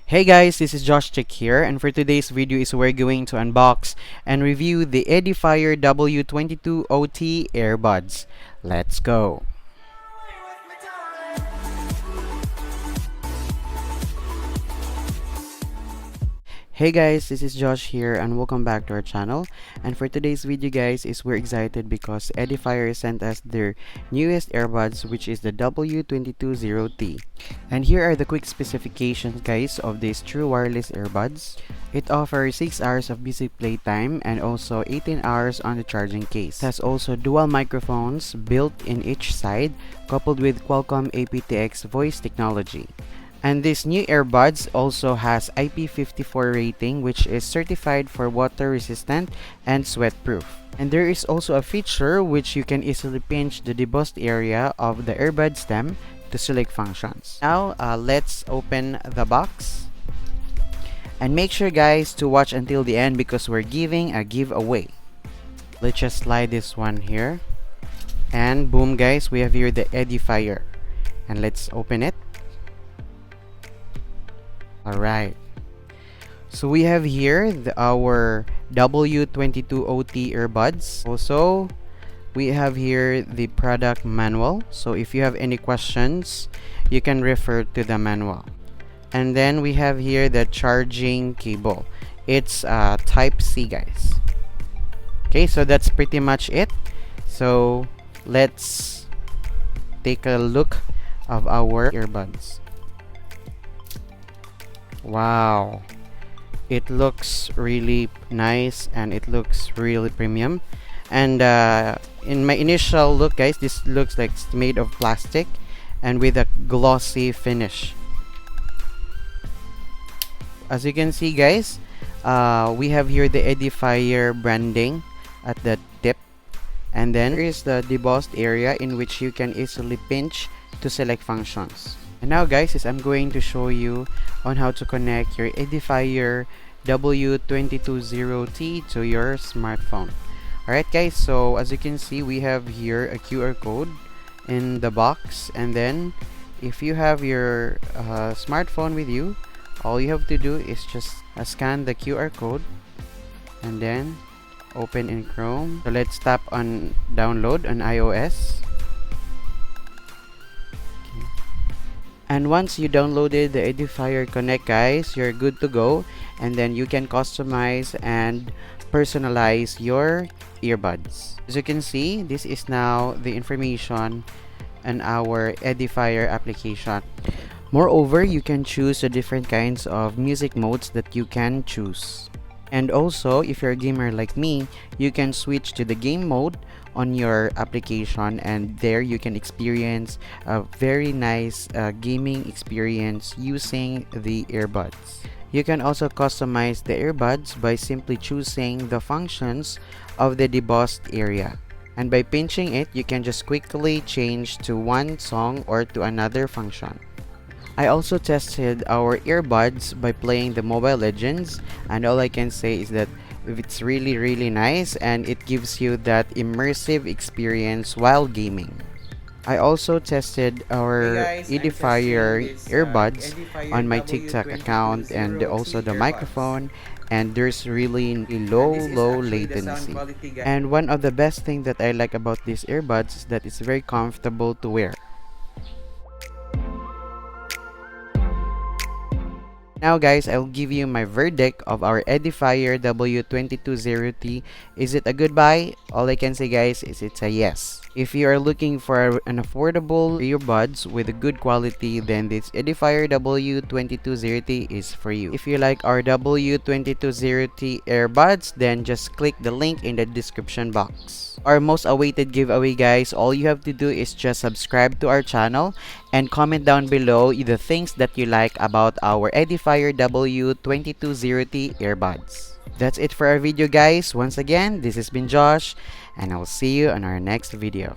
Hey guys, this is Josh Chick here, and for today's video is we're going to unbox and review the Edifier W220T earbuds. Let's go! Hey guys, this is Josh here and welcome back to our channel. And for today's video guys is we're excited because Edifier sent us their newest earbuds, which is the W220T. And here are the quick specifications guys of these true wireless earbuds. It offers 6 hours of music playtime and also 18 hours on the charging case. It has also dual microphones built in each side coupled with Qualcomm aptX voice technology. And this new earbuds also has IP54 rating, which is certified for water resistant and sweat proof. And there is also a feature which you can easily pinch the debossed area of the earbud stem to select functions. Now let's open the box. And make sure guys to watch until the end because we're giving a giveaway. Let's just slide this one here. And boom guys, we have here the Edifier. And let's open it. Alright, so we have here our W220T earbuds. Also, we have here the product manual. So if you have any questions, you can refer to the manual. And then we have here the charging cable. It's type C guys. Okay, so that's pretty much it. So let's take a look of our earbuds. Wow, it looks really nice and it looks really premium. And in my initial look guys, this looks like it's made of plastic and with a glossy finish. As you can see guys, we have here the Edifier branding at the tip, and then there is the debossed area in which you can easily pinch to select functions. And now guys, I'm going to show you on how to connect your Edifier W220T to your smartphone. Alright guys, so as you can see, we have here a QR code in the box, and then if you have your smartphone with you, all you have to do is just scan the QR code and then open in Chrome. So let's tap on download on iOS. And once you downloaded the Edifier Connect guys, you're good to go, and then you can customize and personalize your earbuds. As you can see, this is now the information on our Edifier application. Moreover, you can choose the different kinds of music modes that you can choose. And also, if you're a gamer like me, you can switch to the game mode on your application, and there you can experience a very nice gaming experience using the earbuds. You can also customize the earbuds by simply choosing the functions of the debossed area. And by pinching it, you can just quickly change to one song or to another function. I also tested our earbuds by playing the Mobile Legends, and all I can say is that it's really nice and it gives you that immersive experience while gaming. I also tested our Edifier earbuds on my TikTok account and also the microphone, and there's really low latency. And one of the best things that I like about these earbuds is that it's very comfortable to wear. Now guys, I'll give you my verdict of our Edifier W220T. Is it a good buy? All I can say guys is it's a yes. If you are looking for an affordable earbuds with a good quality, then this Edifier W220T is for you. If you like our W220T earbuds, then just click the link in the description box. Our most awaited giveaway guys, all you have to do is just subscribe to our channel and comment down below the things that you like about our Edifier W220T earbuds. That's it for our video guys. Once again, this has been Josh, and I'll see you on our next video.